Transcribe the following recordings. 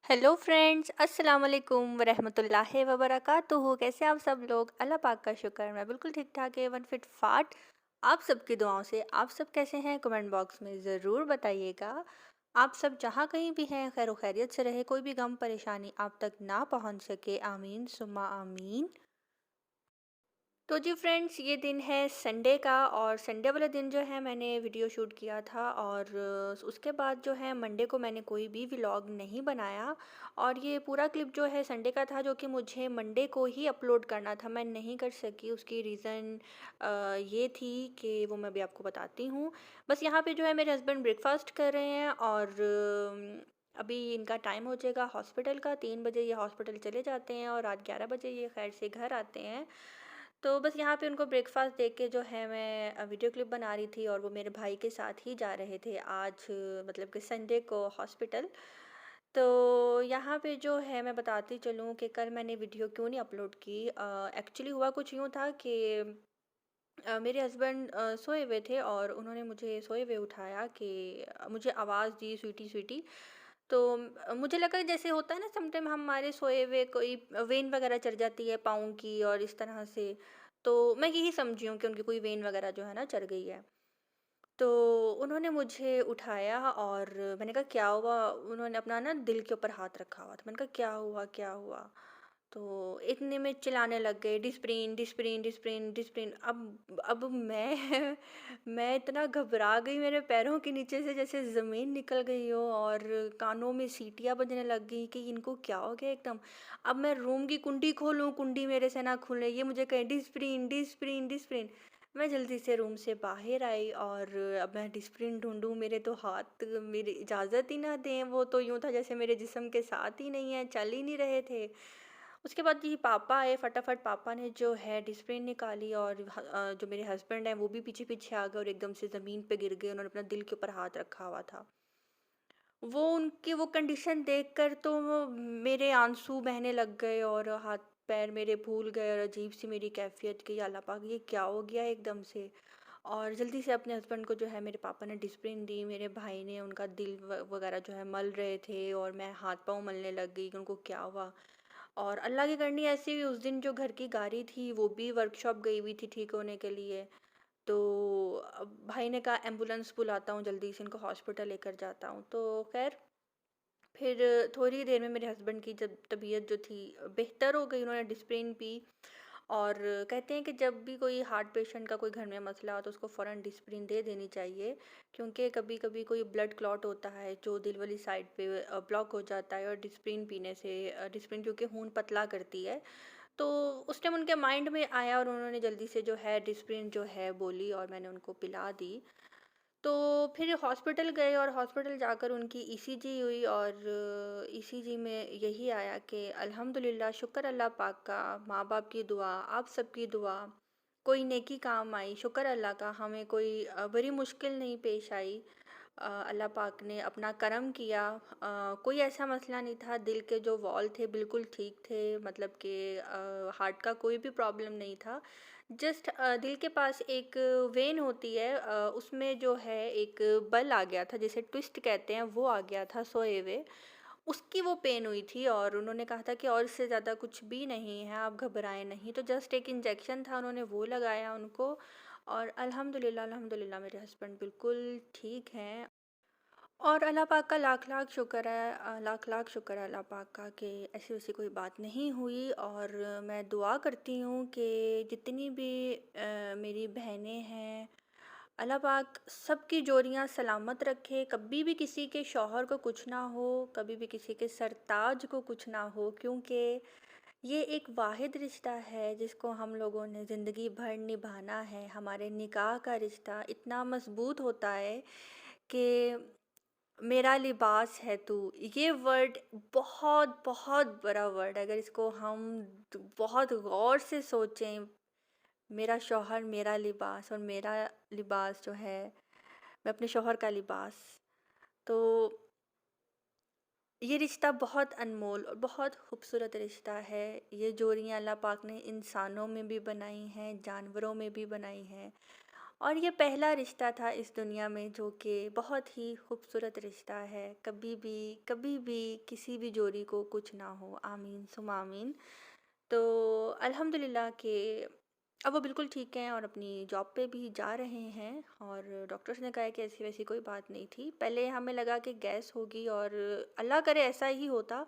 Hello friends, अस्सलाम वालेकुम वरहमतुल्लाहि वबरकातुहू। कैसे आप सब लोग? अल्लाह पाक का शुक्र, मैं बिल्कुल ठीक ठाक है, वन फिट फाट। आप सबकी दुआओं से आप सब कैसे हैं? कमेंट बॉक्स में ज़रूर बताइएगा। आप सब जहाँ कहीं भी हैं खैर खैरियत से रहे, कोई भी गम परेशानी आप तक ना पहुँच सके। आमीन सुम्मा आमीन। तो जी फ्रेंड्स, ये दिन है संडे का और संडे वाले दिन जो है मैंने वीडियो शूट किया था और उसके बाद जो है मंडे को मैंने कोई भी व्लॉग नहीं बनाया। और ये पूरा क्लिप जो है संडे का था, जो कि मुझे मंडे को ही अपलोड करना था, मैं नहीं कर सकी। उसकी रीज़न ये थी कि वो मैं भी आपको बताती हूँ। बस यहाँ पे जो है मेरे हस्बैंड ब्रेकफास्ट कर रहे हैं और अभी इनका टाइम हो जाएगा हॉस्पिटल का। 3 बजे ये हॉस्पिटल चले जाते हैं और रात 11 बजे ये खैर से घर आते हैं। तो बस यहाँ पे उनको ब्रेकफास्ट दे के जो है मैं वीडियो क्लिप बना रही थी और वो मेरे भाई के साथ ही जा रहे थे आज, मतलब कि संडे को हॉस्पिटल। तो यहाँ पे जो है मैं बताती चलूँ कि कल मैंने वीडियो क्यों नहीं अपलोड की। एक्चुअली हुआ कुछ यूँ था कि मेरे हस्बैंड सोए हुए थे और उन्होंने मुझे सोए हुए उठाया कि मुझे आवाज़ दी, स्वीटी स्वीटी। तो मुझे लगा जैसे होता है ना, समटाइम हमारे सोए हुए कोई वेन वगैरह चढ़ जाती है पाँव की और इस तरह से। तो मैं यही समझी हूँ कि उनकी कोई वेन वगैरह जो है ना चढ़ गई है। तो उन्होंने मुझे उठाया और मैंने कहा क्या हुआ? उन्होंने अपना ना दिल के ऊपर हाथ रखा हुआ था। मैंने कहा क्या हुआ, क्या हुआ? तो इतने में चिल्लाने लग गए, डिस्प्रिन डिस्प्रिन डिस्प्रिन डिस्प्रिन। अब मैं मैं इतना घबरा गई, मेरे पैरों के नीचे से जैसे ज़मीन निकल गई हो और कानों में सीटियाँ बजने लग गई कि इनको क्या हो गया एकदम। अब मैं रूम की कुंडी खोलूँ, कुंडी मेरे से ना खुले, ये मुझे कहे डिस्प्रिन डिस्प्रिन डिस्प्रिन। मैं जल्दी से रूम से बाहर आई और अब मैं डिस्प्रिन ढूंढूं, मेरे तो हाथ मेरी इजाज़त ही ना दें। वो तो यूँ था जैसे मेरे जिस्म के साथ ही नहीं है, चल ही नहीं रहे थे। उसके बाद जी पापा आए, फटाफट पापा ने जो है डिस्प्रिन निकाली और जो मेरे हस्बैंड हैं वो भी पीछे पीछे आ गए और एकदम से ज़मीन पे गिर गए। उन्होंने अपना दिल के ऊपर हाथ रखा हुआ था। वो उनकी वो कंडीशन देखकर तो वो मेरे आंसू बहने लग गए और हाथ पैर मेरे फूल गए और अजीब सी मेरी कैफियत कि या अल्लाह पाक ये क्या हो गया एकदम से। और जल्दी से अपने हस्बैंड को जो है मेरे पापा ने डिस्प्रिन दी, मेरे भाई ने उनका दिल वगैरह जो है मल रहे थे और मैं हाथ पाँव मलने लग गई कि उनको क्या हुआ। और अल्लाह की करनी ऐसी हुई, उस दिन जो घर की गाड़ी थी वो भी वर्कशॉप गई हुई थी ठीक होने के लिए। तो अब भाई ने कहा एम्बुलेंस बुलाता हूँ, जल्दी से इनको हॉस्पिटल लेकर जाता हूँ। तो खैर फिर थोड़ी देर में मेरे हस्बैंड की जब तबीयत जो थी बेहतर हो गई, उन्होंने डिस्प्रिन पी। और कहते हैं कि जब भी कोई हार्ट पेशेंट का कोई घर में मसला हो तो उसको फ़ौरन डिस्प्रिन दे देनी चाहिए, क्योंकि कभी कभी कोई ब्लड क्लॉट होता है जो दिल वाली साइड पे ब्लॉक हो जाता है। और डिस्प्रिन पीने से डिस्प्रिन क्योंकि खून पतला करती है, तो उस टाइम उनके माइंड में आया और उन्होंने जल्दी से जो है डिस्प्रिन जो है बोली और मैंने उनको पिला दी। तो फिर हॉस्पिटल गए और हॉस्पिटल जाकर उनकी ईसीजी हुई और ईसीजी में यही आया कि अल्हम्दुलिल्लाह, शुक्र अल्लाह पाक का, माँ बाप की दुआ, आप सबकी दुआ, कोई नेकी काम आई, शुक्र अल्लाह का, हमें कोई बड़ी मुश्किल नहीं पेश आई। अल्लाह पाक ने अपना करम किया। कोई ऐसा मसला नहीं था, दिल के जो वॉल थे बिल्कुल ठीक थे, मतलब कि हार्ट का कोई भी प्रॉब्लम नहीं था। जस्ट दिल के पास एक वेन होती है, उसमें जो है एक बल आ गया था, जिसे ट्विस्ट कहते हैं, वो आ गया था सोए हुए। उसकी वो पेन हुई थी और उन्होंने कहा था कि और इससे ज़्यादा कुछ भी नहीं है, आप घबराएं नहीं। तो जस्ट एक इंजेक्शन था, उन्होंने वो लगाया उनको। और अल्हम्दुलिल्लाह अल्हम्दुलिल्लाह मेरे हस्बैंड बिल्कुल ठीक हैं। और अल्लाह पाक का लाख लाख शुक्र है, लाख लाख शुक्र है अल्लाह पाक का कि ऐसी वैसी कोई बात नहीं हुई। और मैं दुआ करती हूँ कि जितनी भी मेरी बहनें हैं, अल्लाह पाक सबकी जोड़ियाँ सलामत रखे, कभी भी किसी के शौहर को कुछ ना हो, कभी भी किसी के सरताज को कुछ ना हो, क्योंकि ये एक वाहिद रिश्ता है जिसको हम लोगों ने ज़िंदगी भर निभाना है। हमारे निकाह का रिश्ता इतना मजबूत होता है कि मेरा लिबास है तू, ये वर्ड बहुत बहुत बड़ा वर्ड है। अगर इसको हम बहुत गौर से सोचें, मेरा शौहर मेरा लिबास और मेरा लिबास जो है मैं अपने शौहर का लिबास, तो ये रिश्ता बहुत अनमोल और बहुत खूबसूरत रिश्ता है। ये जोड़ियाँ अल्लाह पाक ने इंसानों में भी बनाई हैं, जानवरों में भी बनाई हैं। और ये पहला रिश्ता था इस दुनिया में जो कि बहुत ही खूबसूरत रिश्ता है। कभी भी किसी भी जोड़ी को कुछ ना हो, आमीन सुम आमीन। तो अल्हम्दुलिल्लाह कि अब वो बिल्कुल ठीक हैं और अपनी जॉब पे भी जा रहे हैं, और डॉक्टर्स ने कहा है कि ऐसी वैसी कोई बात नहीं थी। पहले हमें लगा कि गैस होगी, और अल्लाह करे ऐसा ही होता,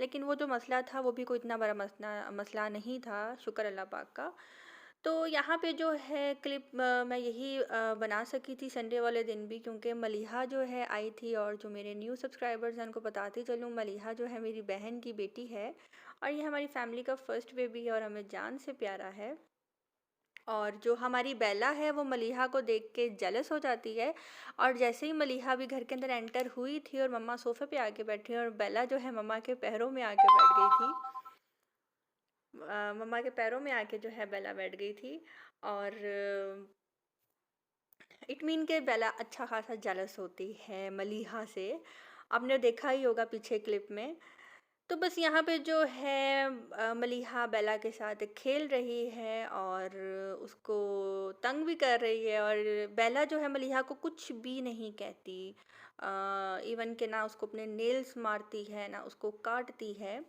लेकिन वो जो मसला था वो भी कोई इतना बड़ा मसला मसला नहीं था, शुक्र अल्लाह पाक का। तो यहाँ पे जो है क्लिप मैं यही बना सकी थी संडे वाले दिन भी, क्योंकि मलिहा जो है आई थी, और जो मेरे न्यू सब्सक्राइबर्स हैं उनको बताती चलूँ, मलिहा जो है मेरी बहन की बेटी है, और ये हमारी फैमिली का फर्स्ट बेबी है और हमें जान से प्यारा है। और जो हमारी बेला है वो मलिहा को देख के जेलस हो जाती है, और जैसे ही मलिहा भी घर के अंदर एंटर हुई थी और मम्मा सोफे पे आके बैठी और बेला जो है मम्मा के पैरों में आके बैठ गई थी। मम्मा के पैरों में आके जो है बेला बैठ गई थी, और इट मीन के बेला अच्छा खासा जेलस होती है मलिहा से। आपने देखा ही होगा पीछे क्लिप में। तो बस यहाँ पे जो है मलिहा बेला के साथ खेल रही है और उसको तंग भी कर रही है, और बेला जो है मलिहा को कुछ भी नहीं कहती। इवन के ना उसको अपने नेल्स मारती है ना उसको काटती है।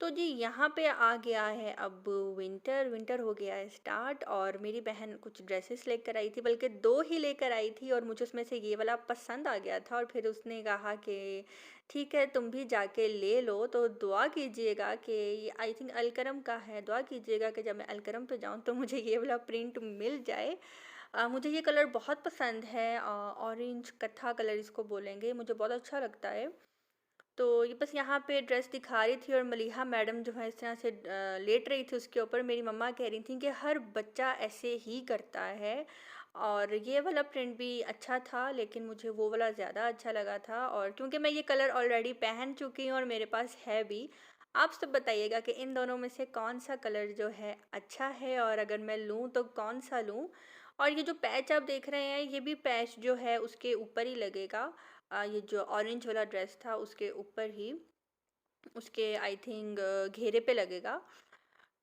तो जी यहाँ पे आ गया है अब विंटर विंटर हो गया है स्टार्ट, और मेरी बहन कुछ ड्रेसेस लेकर आई थी, बल्कि दो ही लेकर आई थी, और मुझे उसमें से ये वाला पसंद आ गया था, और फिर उसने कहा कि ठीक है तुम भी जाके ले लो, तो दुआ कीजिएगा कि ये आई थिंक अलकरम का है, दुआ कीजिएगा कि जब मैं अलकरम पे जाऊँ तो मुझे ये वाला प्रिंट मिल जाए। मुझे ये कलर बहुत पसंद है, ऑरेंज कत्था कलर इसको बोलेंगे, मुझे बहुत अच्छा लगता है। तो ये बस यहाँ पे ड्रेस दिखा रही थी, और मलिहा मैडम जो है इस तरह से लेट रही थी उसके ऊपर। मेरी मम्मा कह रही थी कि हर बच्चा ऐसे ही करता है, और ये वाला प्रिंट भी अच्छा था, लेकिन मुझे वो वाला ज़्यादा अच्छा लगा था, और क्योंकि मैं ये कलर ऑलरेडी पहन चुकी हूँ और मेरे पास है भी। आप सब बताइएगा कि इन दोनों में से कौन सा कलर जो है अच्छा है, और अगर मैं लूँ तो कौन सा लूँ। और ये जो पैच आप देख रहे हैं ये भी पैच जो है उसके ऊपर ही लगेगा। ये जो ऑरेंज वाला ड्रेस था उसके ऊपर ही, उसके आई थिंक घेरे पे लगेगा।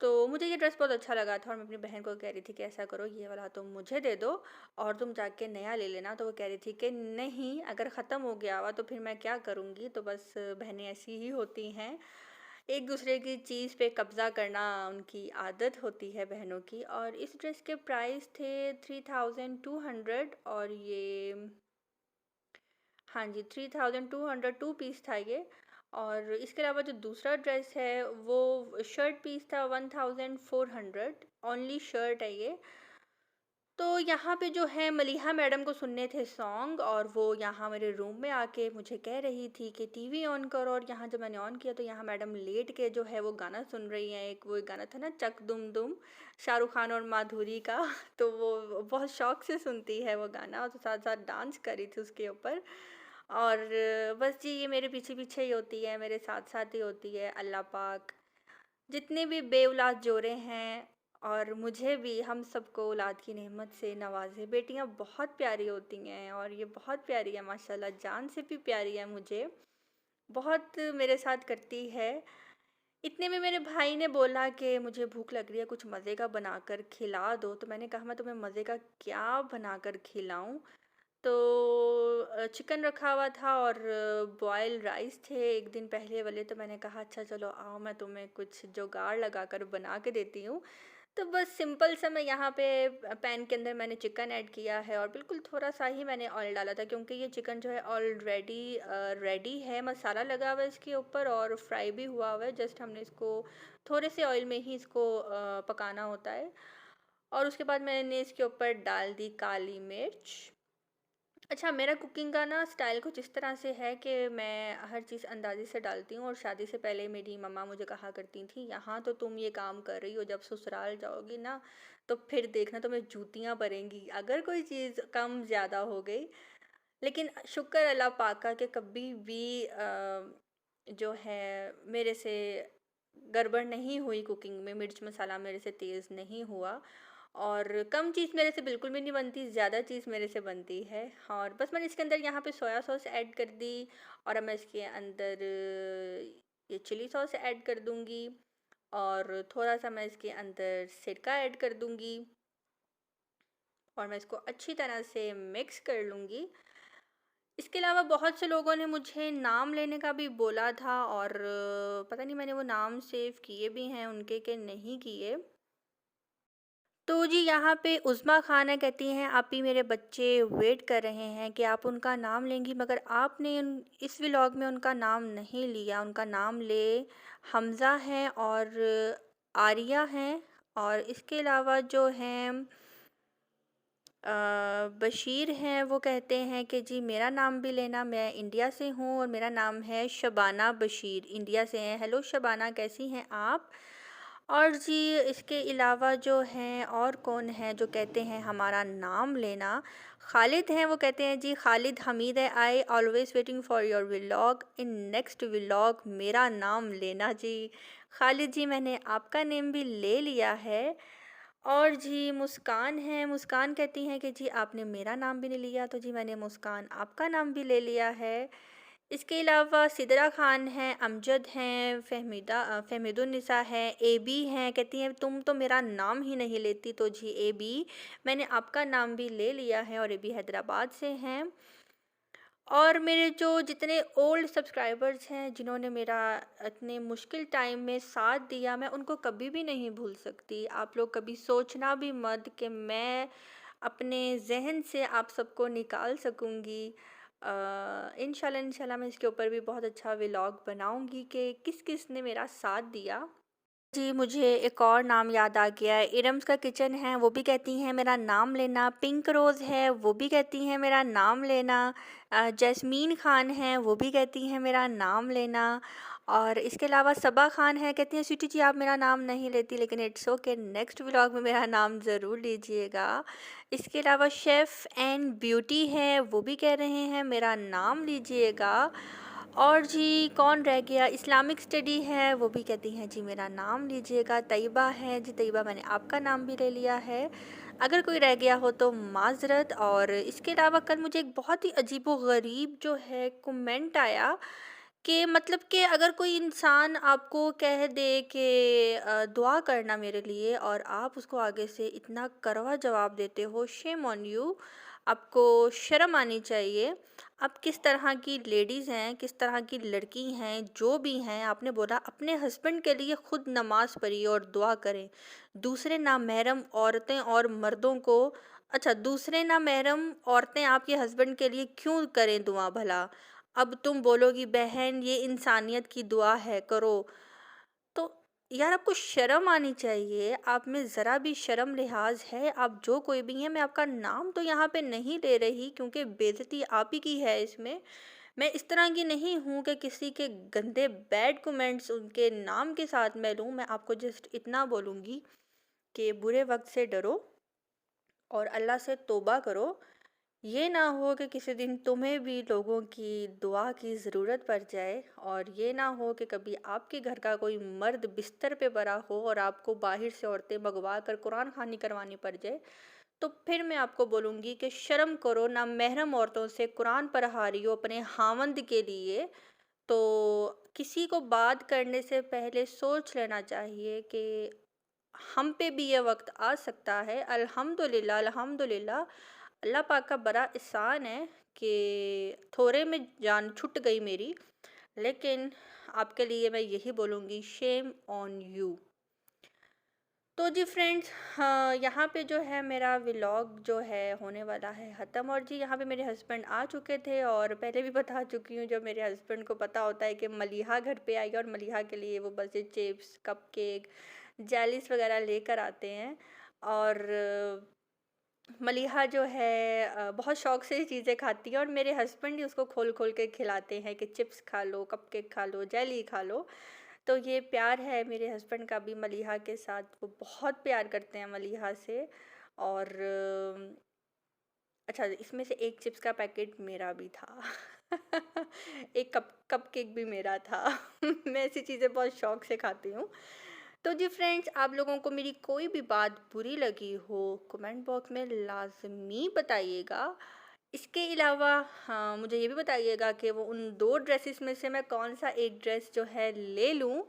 तो मुझे ये ड्रेस बहुत अच्छा लगा था, और मैं अपनी बहन को कह रही थी कि ऐसा करो ये वाला तुम मुझे दे दो और तुम जाके नया ले लेना। तो वो कह रही थी कि नहीं, अगर ख़त्म हो गया हुआ तो फिर मैं क्या करूँगी। तो बस बहनें ऐसी ही होती हैं, एक दूसरे की चीज़ पे कब्ज़ा करना उनकी आदत होती है बहनों की। और इस ड्रेस के प्राइस थे 3200, और ये हाँ जी 3200 टू पीस था ये। और इसके अलावा जो दूसरा ड्रेस है वो शर्ट पीस था 1400, ओनली शर्ट है ये। तो यहाँ पे जो है मलिहा मैडम को सुनने थे सॉन्ग, और वो यहाँ मेरे रूम में आके मुझे कह रही थी कि टीवी ऑन करो, और यहाँ जब मैंने ऑन किया तो यहाँ मैडम लेट के जो है वो गाना सुन रही हैं। एक वो गाना था ना चक दुम दुम, शाहरुख खान और माधुरी का तो वो बहुत शौक से सुनती है वो गाना, और तो साथ साथ डांस करी थी उसके ऊपर। और बस जी ये मेरे पीछे पीछे ही होती है, मेरे साथ साथ ही होती है। अल्लाह पाक जितने भी बेऔलाद जोड़े हैं, और मुझे भी, हम सबको औलाद की नेमत से नवाजे। बेटियां बहुत प्यारी होती हैं, और ये बहुत प्यारी है माशाल्लाह, जान से भी प्यारी है मुझे, बहुत मेरे साथ करती है। इतने में मेरे भाई ने बोला कि मुझे भूख लग रही है, कुछ मज़े का बनाकर खिला दो। तो मैंने कहा मैं तुम्हें मज़े का क्या बनाकर खिलाऊं। तो चिकन रखा हुआ था और बॉयल राइस थे एक दिन पहले वाले। तो मैंने कहा अच्छा चलो आओ मैं तुम्हें कुछ जुगाड़ लगा कर बना के देती हूँ। तो बस सिंपल सा मैं यहाँ पे पैन के अंदर मैंने चिकन ऐड किया है, और बिल्कुल थोड़ा सा ही मैंने ऑयल डाला था, क्योंकि ये चिकन जो है ऑलरेडी रेडी है, मसाला लगा हुआ है इसके ऊपर और फ्राई भी हुआ हुआ है। जस्ट हमने इसको थोड़े से ऑयल में ही इसको पकाना होता है। और उसके बाद मैंने इसके ऊपर डाल दी काली मिर्च। अच्छा, मेरा कुकिंग का ना स्टाइल कुछ इस तरह से है कि मैं हर चीज़ अंदाज़े से डालती हूँ, और शादी से पहले मेरी मम्मा मुझे कहा करती थी यहाँ तो तुम ये काम कर रही हो, जब ससुराल जाओगी ना तो फिर देखना तुम्हें जूतियाँ पड़ेंगी अगर कोई चीज़ कम ज़्यादा हो गई। लेकिन शुक्र अल्लाह पाक का कि कभी भी जो है मेरे से गड़बड़ नहीं हुई कुकिंग में, मिर्च मसाला मेरे से तेज़ नहीं हुआ, और कम चीज़ मेरे से बिल्कुल भी नहीं बनती, ज़्यादा चीज़ मेरे से बनती है। और बस मैंने इसके अंदर यहाँ पे सोया सॉस ऐड कर दी, और अब मैं इसके अंदर ये चिली सॉस ऐड कर दूँगी, और थोड़ा सा मैं इसके अंदर सिरका ऐड कर दूँगी। और मैं इसको अच्छी तरह से मिक्स कर लूँगी। इसके अलावा बहुत से लोगों ने मुझे नाम लेने का भी बोला था, और पता नहीं मैंने वो नाम सेव किए भी हैं उनके कि नहीं किए। तो जी यहाँ पे उज़्मा खाना कहती हैं, आप ही मेरे बच्चे वेट कर रहे हैं कि आप उनका नाम लेंगी, मगर आपने इस व्लॉग में उनका नाम नहीं लिया। उनका नाम ले हमज़ा हैं और आरिया हैं, और इसके अलावा जो हैं बशीर हैं, वो कहते हैं कि जी मेरा नाम भी लेना, मैं इंडिया से हूँ और मेरा नाम है शबाना बशीर, इंडिया से हैं। हेलो शबाना, कैसी हैं आप? और जी इसके अलावा जो हैं और कौन है जो कहते हैं हमारा नाम लेना, खालिद हैं, वो कहते हैं जी खालिद हमीद है, I always waiting for your vlog, in next vlog मेरा नाम लेना। जी खालिद जी, मैंने आपका नेम भी ले लिया है। और जी मुस्कान हैं, मुस्कान कहती हैं कि जी आपने मेरा नाम भी नहीं लिया, तो जी मैंने मुस्कान आपका नाम भी ले लिया है। इसके अलावा सिदरा खान हैं, अमजद हैं, फ़हमीदुन्निसा हैं, एबी हैं, कहती हैं तुम तो मेरा नाम ही नहीं लेती, तो जी एबी मैंने आपका नाम भी ले लिया है, और एबी हैदराबाद से हैं। और मेरे जो जितने ओल्ड सब्सक्राइबर्स हैं, जिन्होंने मेरा इतने मुश्किल टाइम में साथ दिया, मैं उनको कभी भी नहीं भूल सकती। आप लोग कभी सोचना भी मत कि मैं अपने ज़हन से आप सबको निकाल सकूँगी। इंशाल्लाह इंशाल्लाह मैं इसके ऊपर भी बहुत अच्छा व्लॉग बनाऊँगी कि किस-किस ने मेरा साथ दिया। जी, मुझे एक और नाम याद आ गया है, इरम्स का किचन है, वो भी कहती हैं मेरा नाम लेना। पिंक रोज़ है, वो भी कहती हैं मेरा नाम लेना। जैस्मीन ख़ान हैं, वो भी कहती हैं मेरा नाम लेना। और इसके अलावा सबा ख़ान है, कहती हैं स्वीटी जी आप मेरा नाम नहीं लेती, लेकिन इट्स ओके, नेक्स्ट व्लॉग में मेरा नाम ज़रूर लीजिएगा। इसके अलावा शेफ़ एंड ब्यूटी है, वो भी कह रहे हैं मेरा नाम लीजिएगा। और जी कौन रह गया, इस्लामिक स्टडी है, वो भी कहती हैं जी मेरा नाम लीजिएगा। तैयबा है, जी तैयबा मैंने आपका नाम भी ले लिया है। अगर कोई रह गया हो तो माज़रत। और इसके अलावा कल मुझे एक बहुत ही अजीबो-गरीब जो है कमेंट आया कि मतलब कि अगर कोई इंसान आपको कह दे कि दुआ करना मेरे लिए, और आप उसको आगे से इतना कड़वा जवाब देते हो, शेम ऑन यू, आपको शर्म आनी चाहिए। आप किस तरह की लेडीज़ हैं, किस तरह की लड़की हैं, जो भी हैं, आपने बोला अपने हस्बैंड के लिए खुद नमाज़ पढ़िए और दुआ करें। दूसरे नामहरम औरतें और मर्दों को, अच्छा दूसरे नामहरम औरतें आपके हस्बैंड के लिए क्यों करें दुआ भला? अब तुम बोलोगी बहन ये इंसानियत की दुआ है, करो। तो यार आपको शर्म आनी चाहिए, आप में ज़रा भी शर्म लिहाज है? आप जो कोई भी हैं, मैं आपका नाम तो यहाँ पे नहीं ले रही क्योंकि बेइज्जती आप ही की है इसमें। मैं इस तरह की नहीं हूँ कि किसी के गंदे बैड कमेंट्स उनके नाम के साथ मैं लूँ। मैं आपको जस्ट इतना बोलूँगी कि बुरे वक्त से डरो और अल्लाह से तौबा करो। ये ना हो कि किसी दिन तुम्हें भी लोगों की दुआ की ज़रूरत पड़ जाए, और ये ना हो कि कभी आपके घर का कोई मर्द बिस्तर पे पड़ा हो और आपको बाहर से औरतें मंगवा कर कुरान खानी करवानी पड़ जाए। तो फिर मैं आपको बोलूँगी कि शर्म करो, ना महरम औरतों से कुरान पढ़ा रही हो अपने खावंद के लिए। तो किसी को बात करने से पहले सोच लेना चाहिए कि हम पे भी ये वक्त आ सकता है। अल्हम्दुलिल्लाह अल्हम्दुलिल्लाह, अल्लाह पाक का बड़ा एहसान है कि थोड़े में जान छूट गई मेरी। लेकिन आपके लिए मैं यही बोलूँगी, शेम ऑन यू। तो जी फ्रेंड्स, हाँ यहाँ पे जो है मेरा व्लॉग जो है होने वाला है ख़त्म। और जी यहाँ पे मेरे हस्बैंड आ चुके थे, और पहले भी बता चुकी हूँ, जब मेरे हस्बैंड को पता होता है कि मलिहा घर पे आई और मलिहा के लिए वो बस ये चिप्स कपकेक जेलीस वगैरह लेकर आते हैं। और मलिहा जो है बहुत शौक से ये चीज़ें खाती है, और मेरे हस्बैंड ही उसको खोल खोल के खिलाते हैं कि चिप्स खा लो, कपकेक खा लो, जेली खा लो। तो ये प्यार है मेरे हस्बैंड का भी मलिहा के साथ, वो बहुत प्यार करते हैं मलिहा से। और अच्छा इसमें से एक चिप्स का पैकेट मेरा भी था। एक कपकेक भी मेरा था। मैं ऐसी चीज़ें बहुत शौक से खाती हूँ। तो जी फ्रेंड्स, आप लोगों को मेरी कोई भी बात बुरी लगी हो, कमेंट बॉक्स में लाज़मी बताइएगा। इसके अलावा हाँ, मुझे ये भी बताइएगा कि वो उन 2 ड्रेसेस में से मैं कौन-सा एक ड्रेस जो है ले लूँ।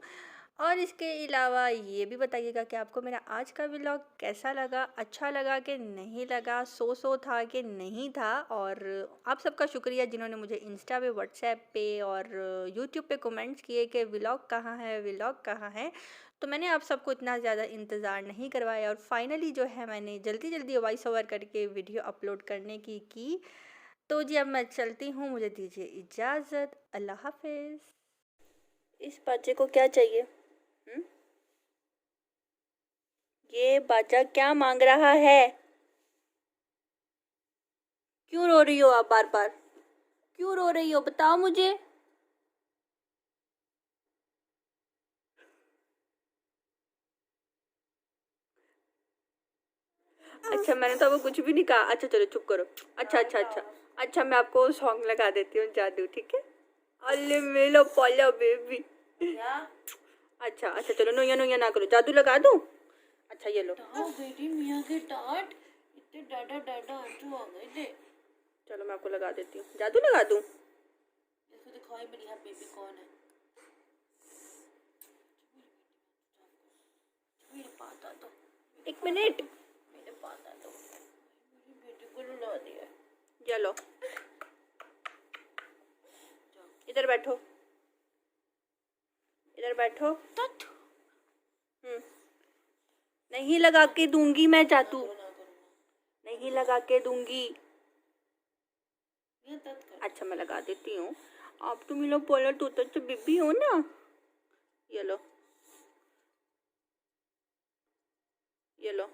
और इसके अलावा ये भी बताइएगा कि आपको मेरा आज का व्लॉग कैसा लगा, अच्छा लगा कि नहीं लगा, सो था कि नहीं था। और आप सबका शुक्रिया जिन्होंने मुझे इंस्टा पे, व्हाट्सएप पे और यूट्यूब पे कमेंट्स किए कि व्लॉग कहाँ है, व्लॉग कहाँ है। तो मैंने आप सबको इतना ज़्यादा इंतज़ार नहीं करवाया और फाइनली जो है मैंने जल्दी जल्दी वॉइस ओवर करके वीडियो अपलोड करने की। तो जी अब मैं चलती हूँ, मुझे दीजिए इजाज़त। अल्लाह हाफिज़। इस बच्चे को क्या चाहिए? ये बच्चा क्या मांग रहा है? क्यों रो रही हो आप बार बार? क्यों रो रही हो बताओ मुझे। अच्छा मैंने तो आपको कुछ भी नहीं कहा। अच्छा चलो चुप करो। अच्छा अच्छा अच्छा अच्छा मैं आपको सॉन्ग लगा देती हूँ जादू, ठीक है? अल्ले मेलो पोलो बेबी। अच्छा अच्छा चलो नोया नोया ना करो, जादू लगा दूँ? अच्छा ये लो। बेटी मियाँ के टाट इतने डाडा डाडा आंसू आ गए थे। चलो मैं आपको लगा देती हूँ, जादू लगा दूँ? इसको दिखाई मेरी यहाँ बेबी कौन है। मेरे पास आ दो, एक मिनट मेरे पास आ दो। मेरी बेटी को रुला दिया। चलो इधर बैठो, इधर बैठो। नहीं लगा के दूंगी मैं जादू, नहीं लगा के दूंगी। अच्छा मैं लगा देती हूँ। आप तो मिलो पोलो तोता तो बेबी हो ना। ये लो, ये लो।